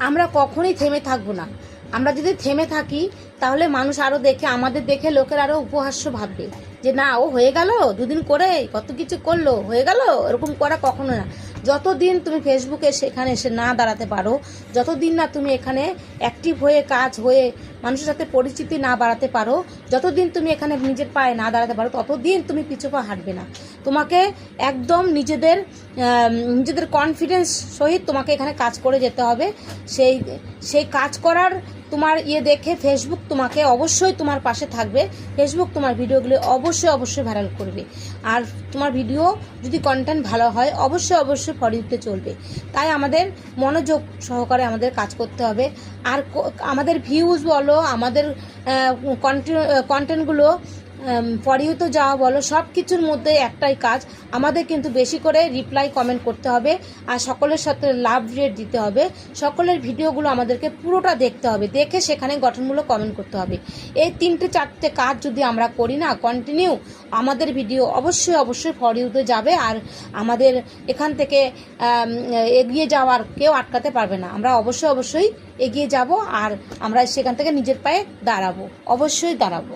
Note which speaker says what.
Speaker 1: আমরা কখনোই থেমে থাকবো না। আমরা যদি থেমে থাকি তাহলে মানুষ আরও দেখে, আমাদের দেখে লোকের আরও উপহাস্য ভাববে যে না ও হয়ে গেল, দুদিন করে কত কিছু করলো, হয়ে গেল। এরকম করা কখনো না। যতদিন তুমি ফেসবুকে সেখানে এসে না দাঁড়াতে পারো, যতদিন না তুমি এখানে অ্যাক্টিভ হয়ে কাজ হয়ে মানুষের সাথে পরিচিতি না বাড়াতে পারো, যতদিন তুমি এখানে নিজের পায়ে না দাঁড়াতে পারো, ততদিন তুমি পিছু পা হাঁটবে না। তোমাকে একদম নিজেদের কনফিডেন্স সহিত তোমাকে এখানে কাজ করে যেতে হবে। সেই কাজ করার তোমার দেখে ফেসবুক তোমাকে অবশ্যই তোমার পাশে থাকবে। ফেসবুক তোমার ভিডিওগুলো অবশ্যই ভাইরাল করবে। আর তোমার ভিডিও যদি কন্টেন্ট ভালো হয় অবশ্যই ফর ইউতে চলবে। তাই আমাদের মনোযোগ সহকারে আমাদের কাজ করতে হবে। আর আমাদের ভিউজ বলো, আমাদের কন্টেন্টগুলো ফর ইউতে যাওয়া বলো, সব কিছুর মধ্যে একটাই কাজ, আমাদের কিন্তু বেশি করে রিপ্লাই কমেন্ট করতে হবে। আর সকলের সাথে লাভ রেট দিতে হবে। সকলের ভিডিওগুলো আমাদেরকে পুরোটা দেখতে হবে, দেখে সেখানে গঠনমূলক কমেন্ট করতে হবে। এই 3-4টে কাজ যদি আমরা করি না কন্টিনিউ, আমাদের ভিডিও অবশ্যই ফর ইউতে যাবে। আর আমাদের এখান থেকে এগিয়ে যাওয়ার কেউ আটকাতে পারবে না। আমরা অবশ্যই এগিয়ে যাব। আর আমরা সেখান থেকে নিজের পায়ে দাঁড়াবো, অবশ্যই দাঁড়াবো।